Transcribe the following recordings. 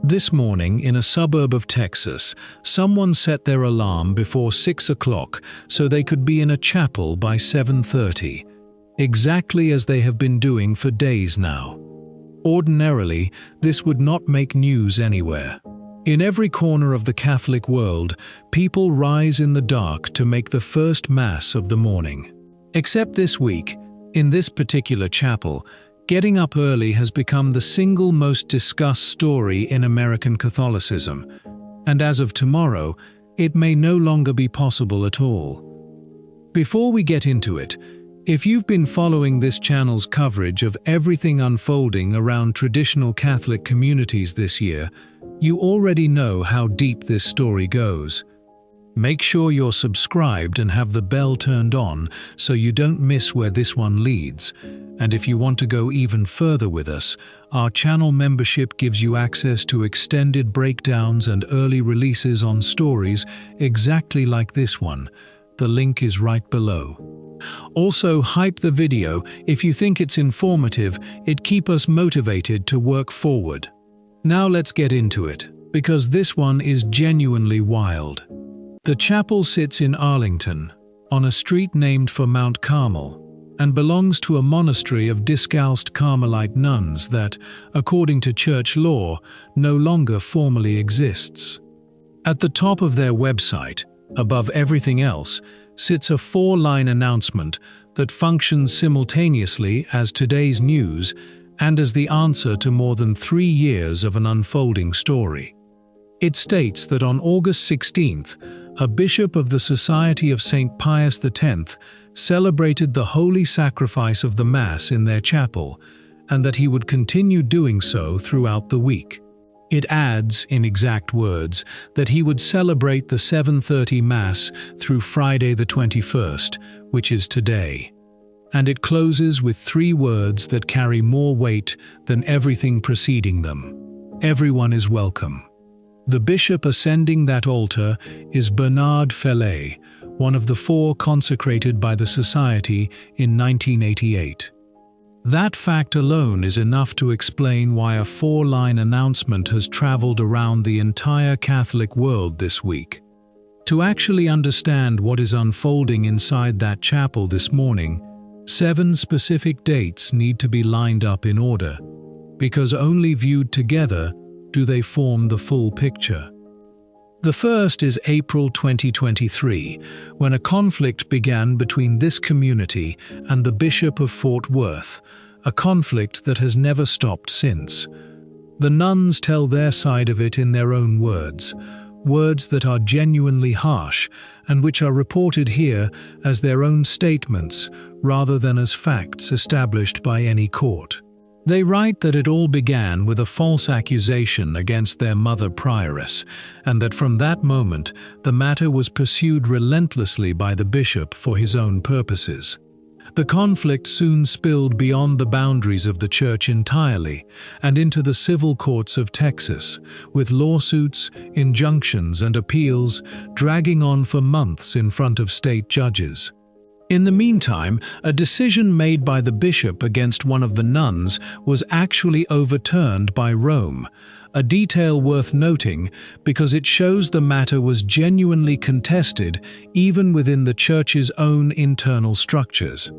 This morning, in a suburb of Texas, someone set their alarm before 6 o'clock so they could be in a chapel by 7:30, exactly as they have been doing for days now. Ordinarily, this would not make news anywhere. In every corner of the Catholic world, people rise in the dark to make the first Mass of the morning. Except this week, in this particular chapel, getting up early has become the single most discussed story in American Catholicism, and as of tomorrow, it may no longer be possible at all. Before we get into it, if you've been following this channel's coverage of everything unfolding around traditional Catholic communities this year, you already know how deep this story goes. Make sure you're subscribed and have the bell turned on so you don't miss where this one leads. And if you want to go even further with us, our channel membership gives you access to extended breakdowns and early releases on stories exactly like this one. The link is right below. Also, hype the video if you think it's informative. It keeps us motivated to work forward. Now let's get into it, because this one is genuinely wild. The chapel sits in Arlington, on a street named for Mount Carmel, and belongs to a monastery of discalced Carmelite nuns that, according to church law, no longer formally exists. At the top of their website, above everything else, sits a 4-line announcement that functions simultaneously as today's news and as the answer to more than 3 years of an unfolding story. It states that on August 16th, a bishop of the Society of St. Pius X celebrated the holy sacrifice of the Mass in their chapel, and that he would continue doing so throughout the week. It adds, in exact words, that he would celebrate the 7:30 Mass through Friday the 21st, which is today. And it closes with 3 words that carry more weight than everything preceding them. Everyone is welcome. The bishop ascending that altar is Bernard Fellet, one of the 4 consecrated by the Society in 1988. That fact alone is enough to explain why a 4-line announcement has traveled around the entire Catholic world this week. To actually understand what is unfolding inside that chapel this morning, 7 specific dates need to be lined up in order, because only viewed together do they form the full picture. The first is April 2023, when a conflict began between this community and the Bishop of Fort Worth, a conflict that has never stopped since. The nuns tell their side of it in their own words, words that are genuinely harsh and which are reported here as their own statements rather than as facts established by any court. They write that it all began with a false accusation against their mother prioress, and that from that moment the matter was pursued relentlessly by the bishop for his own purposes. The conflict soon spilled beyond the boundaries of the church entirely and into the civil courts of Texas, with lawsuits, injunctions, and appeals dragging on for months in front of state judges. In the meantime, a decision made by the bishop against one of the nuns was actually overturned by Rome, a detail worth noting because it shows the matter was genuinely contested even within the church's own internal structures.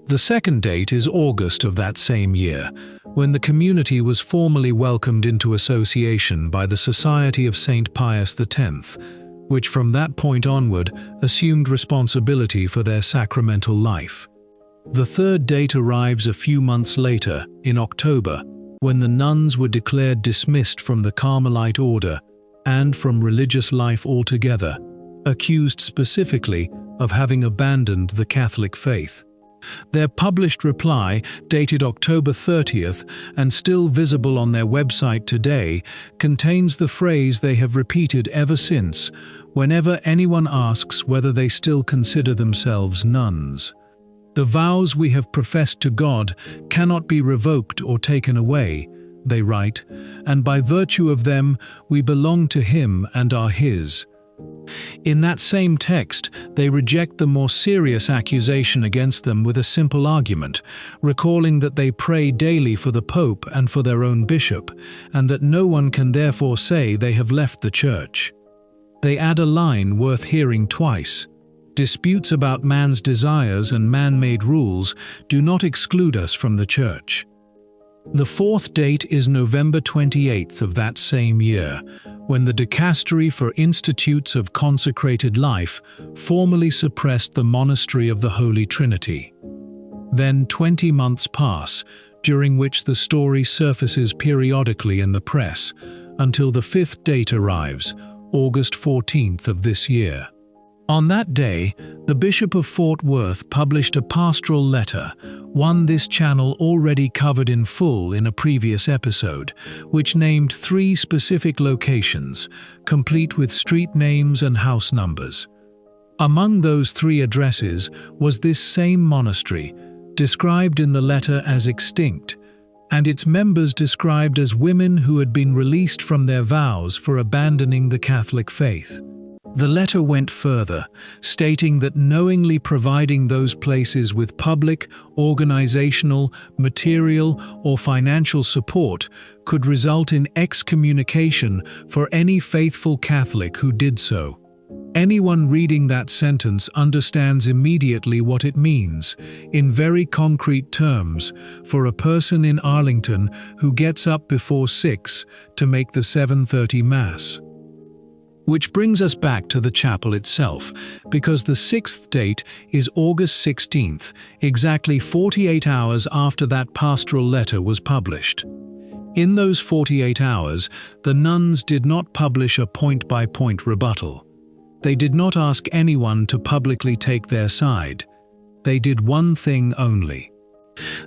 The second date is August of that same year, when the community was formally welcomed into association by the Society of St. Pius X, which from that point onward assumed responsibility for their sacramental life. The third date arrives a few months later, in October, when the nuns were declared dismissed from the Carmelite order and from religious life altogether, accused specifically of having abandoned the Catholic faith. Their published reply, dated October 30th and still visible on their website today, contains the phrase they have repeated ever since, whenever anyone asks whether they still consider themselves nuns. "The vows we have professed to God cannot be revoked or taken away," they write, "and by virtue of them we belong to Him and are His." In that same text, they reject the more serious accusation against them with a simple argument, recalling that they pray daily for the Pope and for their own bishop, and that no one can therefore say they have left the Church. They add a line worth hearing twice. Disputes about man's desires and man-made rules do not exclude us from the Church. The fourth date is November 28th of that same year, when the Dicastery for Institutes of Consecrated Life formally suppressed the monastery of the Holy Trinity. Then 20 months pass, during which the story surfaces periodically in the press, until the fifth date arrives, August 14th of this year. On that day, the Bishop of Fort Worth published a pastoral letter, one this channel already covered in full in a previous episode, which named 3 specific locations, complete with street names and house numbers. Among those 3 addresses was this same monastery, described in the letter as extinct, and its members described as women who had been released from their vows for abandoning the Catholic faith. The letter went further, stating that knowingly providing those places with public, organizational, material, or financial support could result in excommunication for any faithful Catholic who did so. Anyone reading that sentence understands immediately what it means, in very concrete terms, for a person in Arlington who gets up before 6 to make the 7:30 Mass. Which brings us back to the chapel itself, because the 6th date is August 16th, exactly 48 hours after that pastoral letter was published. In those 48 hours, the nuns did not publish a point-by-point rebuttal. They did not ask anyone to publicly take their side. They did one thing only.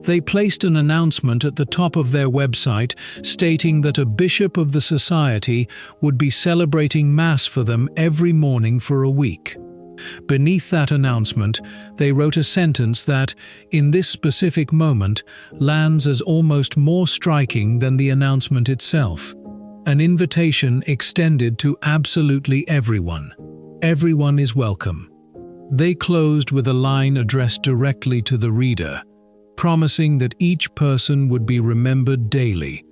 They placed an announcement at the top of their website stating that a bishop of the society would be celebrating Mass for them every morning for a week. Beneath that announcement, they wrote a sentence that, in this specific moment, lands as almost more striking than the announcement itself. An invitation extended to absolutely everyone. Everyone is welcome. They closed with a line addressed directly to the reader, promising that each person would be remembered daily,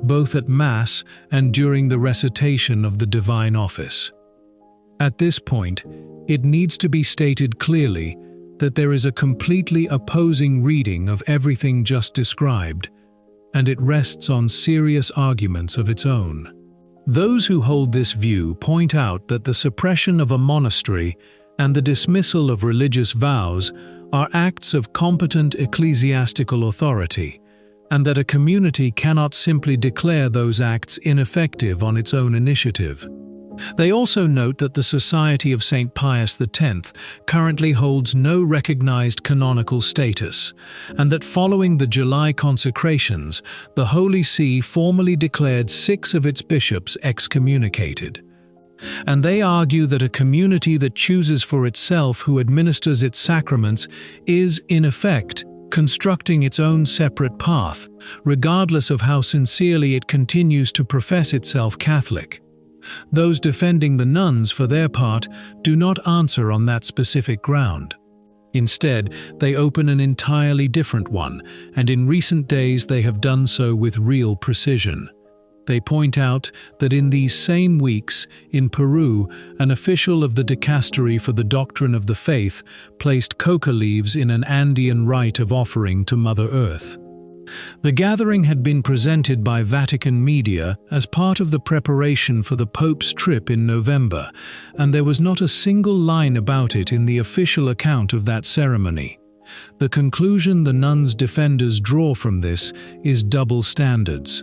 both at Mass and during the recitation of the Divine Office. At this point, it needs to be stated clearly that there is a completely opposing reading of everything just described, and it rests on serious arguments of its own. Those who hold this view point out that the suppression of a monastery and the dismissal of religious vows are acts of competent ecclesiastical authority, and that a community cannot simply declare those acts ineffective on its own initiative. They also note that the Society of St. Pius X currently holds no recognized canonical status, and that following the July consecrations, the Holy See formally declared 6 of its bishops excommunicated. And they argue that a community that chooses for itself who administers its sacraments is, in effect, constructing its own separate path, regardless of how sincerely it continues to profess itself Catholic. Those defending the nuns, for their part, do not answer on that specific ground. Instead, they open an entirely different one, and in recent days they have done so with real precision. They point out that in these same weeks, in Peru, an official of the Dicastery for the Doctrine of the Faith placed coca leaves in an Andean rite of offering to Mother Earth. The gathering had been presented by Vatican media as part of the preparation for the Pope's trip in November, and there was not a single line about it in the official account of that ceremony. The conclusion the nuns' defenders draw from this is double standards.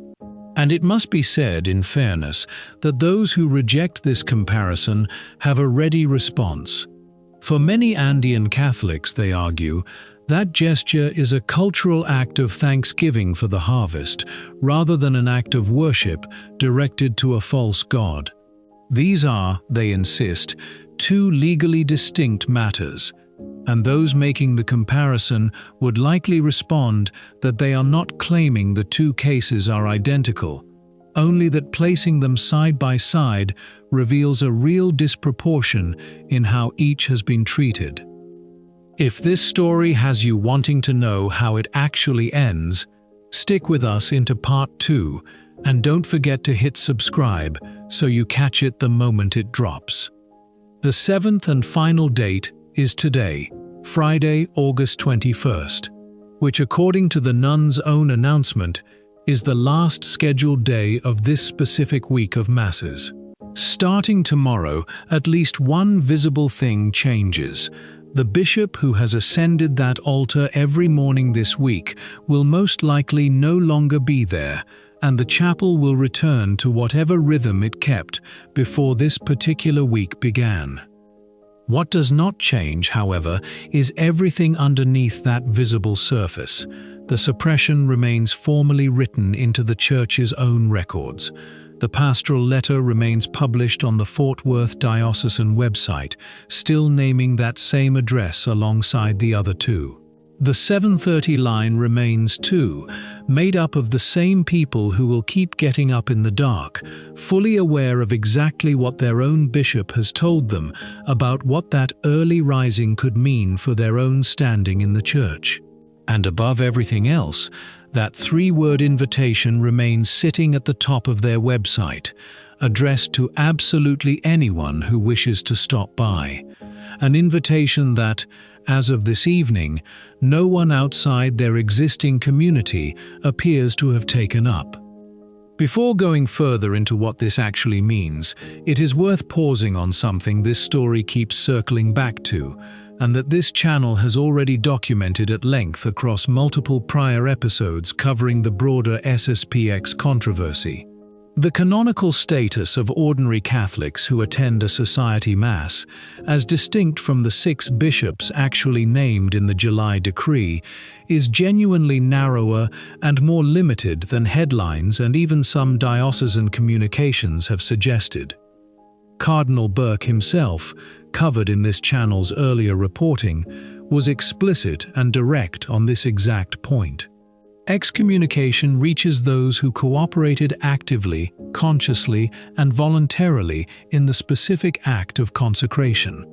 And it must be said, in fairness, that those who reject this comparison have a ready response. For many Andean Catholics, they argue, that gesture is a cultural act of thanksgiving for the harvest, rather than an act of worship directed to a false god. These are, they insist, 2 legally distinct matters, and those making the comparison would likely respond that they are not claiming the 2 cases are identical, only that placing them side by side reveals a real disproportion in how each has been treated. If this story has you wanting to know how it actually ends, stick with us into part 2, and don't forget to hit subscribe so you catch it the moment it drops. The 7th and final date is today, Friday, August 21st, which according to the Nuns' own announcement is the last scheduled day of this specific week of Masses. Starting tomorrow, at least one visible thing changes. The bishop who has ascended that altar every morning this week will most likely no longer be there, and the chapel will return to whatever rhythm it kept before this particular week began. What does not change, however, is everything underneath that visible surface. The suppression remains formally written into the Church's own records. The pastoral letter remains published on the Fort Worth diocesan website, still naming that same address alongside the other two. The 7:30 line remains too, made up of the same people who will keep getting up in the dark, fully aware of exactly what their own bishop has told them about what that early rising could mean for their own standing in the Church. And above everything else, that 3-word invitation remains sitting at the top of their website, addressed to absolutely anyone who wishes to stop by. An invitation that, as of this evening, no one outside their existing community appears to have taken up. Before going further into what this actually means, it is worth pausing on something this story keeps circling back to, and that this channel has already documented at length across multiple prior episodes covering the broader SSPX controversy. The canonical status of ordinary Catholics who attend a society mass, as distinct from the 6 bishops actually named in the July decree, is genuinely narrower and more limited than headlines and even some diocesan communications have suggested. Cardinal Burke himself, covered in this channel's earlier reporting, was explicit and direct on this exact point. Excommunication reaches those who cooperated actively, consciously, and voluntarily in the specific act of consecration.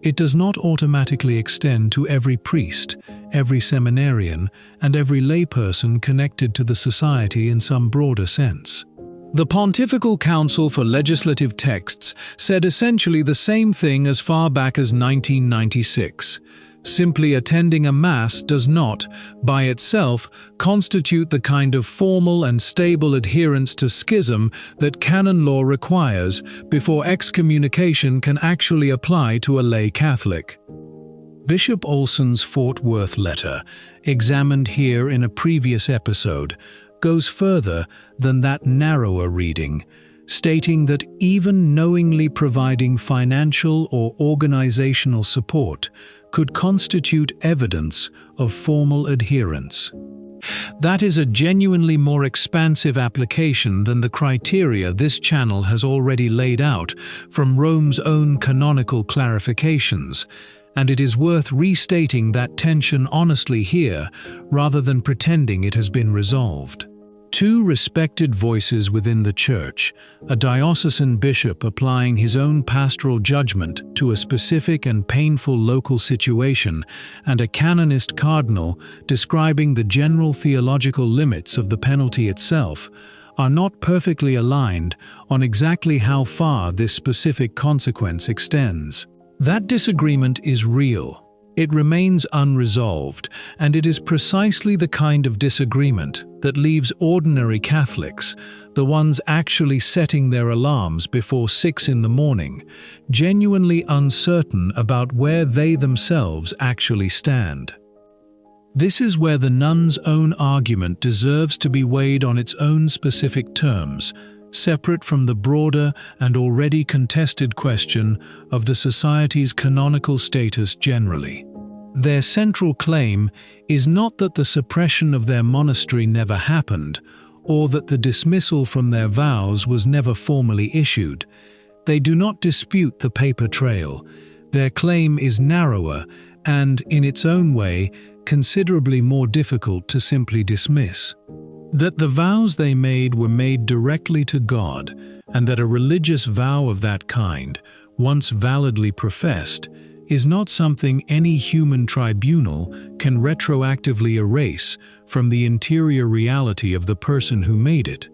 It does not automatically extend to every priest, every seminarian, and every layperson connected to the society in some broader sense. The Pontifical Council for Legislative Texts said essentially the same thing as far back as 1996. Simply attending a Mass does not, by itself, constitute the kind of formal and stable adherence to schism that canon law requires before excommunication can actually apply to a lay Catholic. Bishop Olson's Fort Worth letter, examined here in a previous episode, goes further than that narrower reading, stating that even knowingly providing financial or organizational support could constitute evidence of formal adherence. That is a genuinely more expansive application than the criteria this channel has already laid out from Rome's own canonical clarifications, and it is worth restating that tension honestly here rather than pretending it has been resolved. 2 respected voices within the Church, a diocesan bishop applying his own pastoral judgment to a specific and painful local situation, and a canonist cardinal describing the general theological limits of the penalty itself, are not perfectly aligned on exactly how far this specific consequence extends. That disagreement is real. It remains unresolved, and it is precisely the kind of disagreement that leaves ordinary Catholics, the ones actually setting their alarms before 6 in the morning, genuinely uncertain about where they themselves actually stand. This is where the Nuns' own argument deserves to be weighed on its own specific terms, separate from the broader and already contested question of the Society's canonical status generally. Their central claim is not that the suppression of their monastery never happened, or that the dismissal from their vows was never formally issued. They do not dispute the paper trail. Their claim is narrower and, in its own way, considerably more difficult to simply dismiss. That the vows they made were made directly to God, and that a religious vow of that kind, once validly professed, is not something any human tribunal can retroactively erase from the interior reality of the person who made it,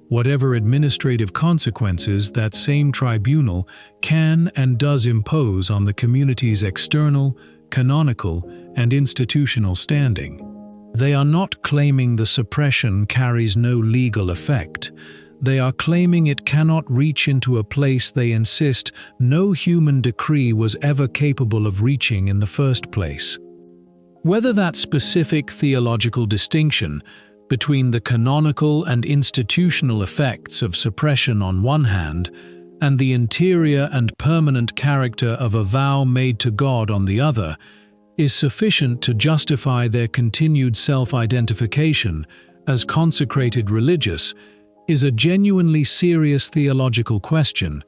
whatever administrative consequences that same tribunal can and does impose on the community's external, canonical, and institutional standing. They are not claiming the suppression carries no legal effect. They are claiming it cannot reach into a place they insist no human decree was ever capable of reaching in the first place. Whether that specific theological distinction between the canonical and institutional effects of suppression on one hand, and the interior and permanent character of a vow made to God on the other, is sufficient to justify their continued self-identification as consecrated religious, is a genuinely serious theological question,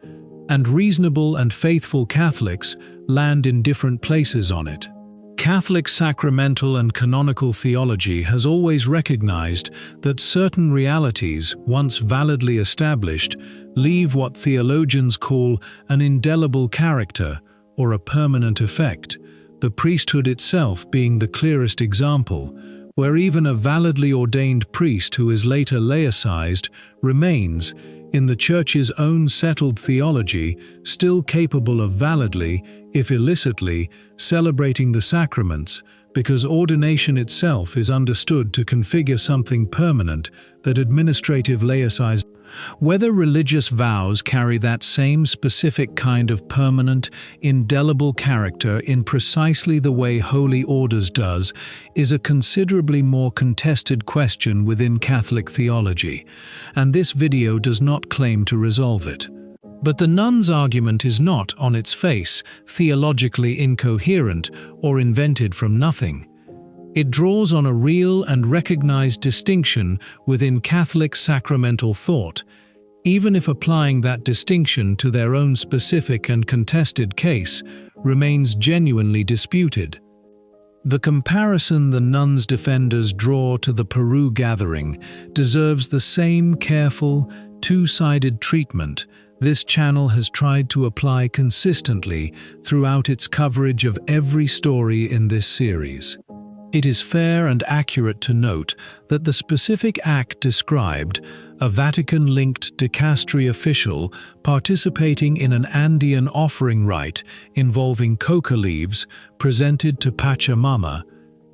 and reasonable and faithful Catholics land in different places on it. Catholic sacramental and canonical theology has always recognized that certain realities, once validly established, leave what theologians call an indelible character or a permanent effect, the priesthood itself being the clearest example, where even a validly ordained priest who is later laicized remains, in the Church's own settled theology, still capable of validly, if illicitly, celebrating the sacraments, because ordination itself is understood to configure something permanent that administrative laicization. Whether religious vows carry that same specific kind of permanent, indelible character in precisely the way holy orders does is a considerably more contested question within Catholic theology, and this video does not claim to resolve it. But the Nuns' argument is not, on its face, theologically incoherent or invented from nothing. It draws on a real and recognized distinction within Catholic sacramental thought, even if applying that distinction to their own specific and contested case remains genuinely disputed. The comparison the Nuns' defenders draw to the Peru gathering deserves the same careful, two-sided treatment this channel has tried to apply consistently throughout its coverage of every story in this series. It is fair and accurate to note that the specific act described, a Vatican-linked dicastery official participating in an Andean offering rite involving coca leaves presented to Pachamama,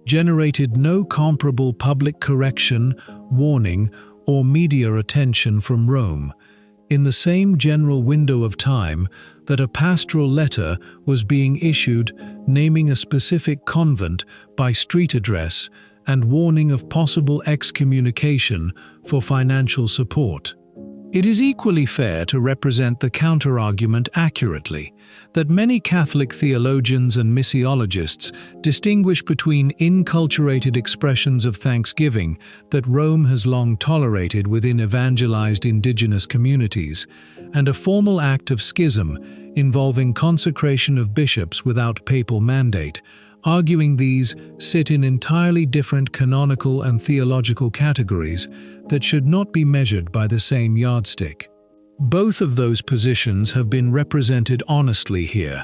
generated no comparable public correction, warning, or media attention from Rome, in the same general window of time that a pastoral letter was being issued naming a specific convent by street address and warning of possible excommunication for financial support. It is equally fair to represent the counterargument accurately, that many Catholic theologians and missiologists distinguish between inculturated expressions of thanksgiving that Rome has long tolerated within evangelized indigenous communities, and a formal act of schism involving consecration of bishops without papal mandate, arguing these sit in entirely different canonical and theological categories that should not be measured by the same yardstick. Both of those positions have been represented honestly here.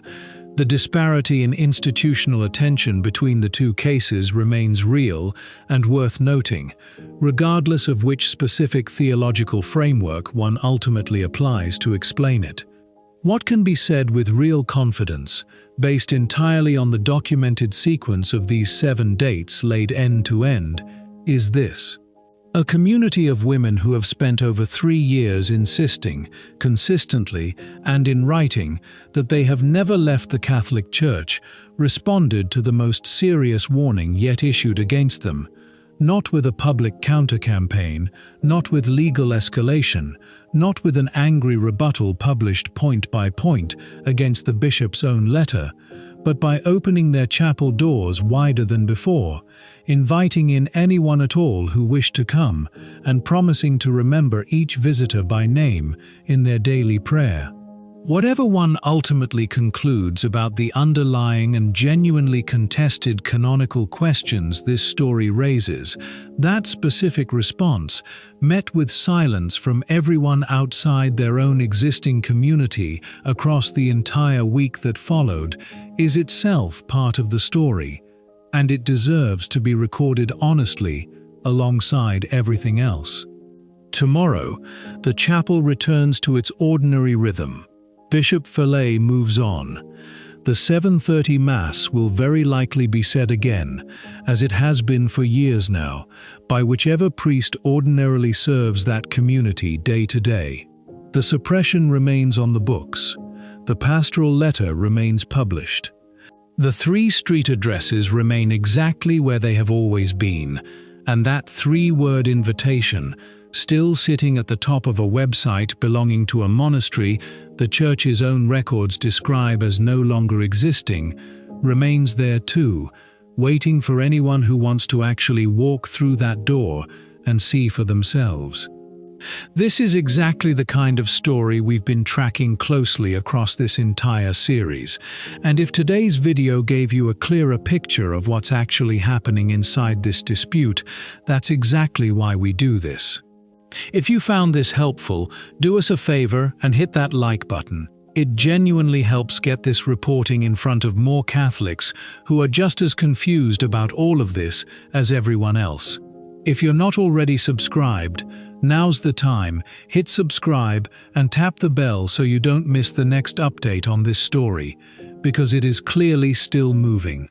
The disparity in institutional attention between the two cases remains real and worth noting, regardless of which specific theological framework one ultimately applies to explain it. What can be said with real confidence, based entirely on the documented sequence of these 7 dates laid end to end, is this. A community of women who have spent over 3 years insisting, consistently and in writing, that they have never left the Catholic Church, responded to the most serious warning yet issued against them. Not with a public counter-campaign, not with legal escalation, not with an angry rebuttal published point by point against the bishop's own letter, but by opening their chapel doors wider than before, inviting in anyone at all who wished to come, and promising to remember each visitor by name in their daily prayer. Whatever one ultimately concludes about the underlying and genuinely contested canonical questions this story raises, that specific response, met with silence from everyone outside their own existing community across the entire week that followed, is itself part of the story, and it deserves to be recorded honestly alongside everything else. Tomorrow, the chapel returns to its ordinary rhythm. Bishop Fillet moves on. The 7:30 Mass will very likely be said again, as it has been for years now, by whichever priest ordinarily serves that community day to day. The suppression remains on the books. The pastoral letter remains published. The 3 street addresses remain exactly where they have always been, and that 3-word invitation, still sitting at the top of a website belonging to a monastery the Church's own records describe as no longer existing, remains there too, waiting for anyone who wants to actually walk through that door and see for themselves. This is exactly the kind of story we've been tracking closely across this entire series, and if today's video gave you a clearer picture of what's actually happening inside this dispute, that's exactly why we do this. If you found this helpful, do us a favor and hit that like button. It genuinely helps get this reporting in front of more Catholics who are just as confused about all of this as everyone else. If you're not already subscribed, now's the time. Hit subscribe and tap the bell so you don't miss the next update on this story, because it is clearly still moving.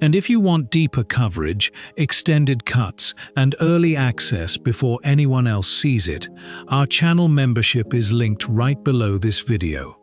And if you want deeper coverage, extended cuts, and early access before anyone else sees it, our channel membership is linked right below this video.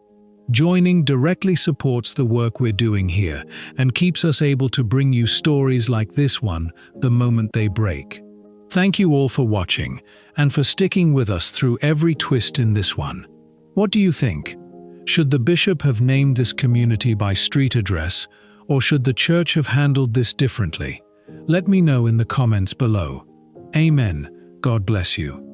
Joining directly supports the work we're doing here and keeps us able to bring you stories like this one the moment they break. Thank you all for watching and for sticking with us through every twist in this one. What do you think? Should the bishop have named this community by street address, or should the Church have handled this differently? Let me know in the comments below. Amen. God bless you.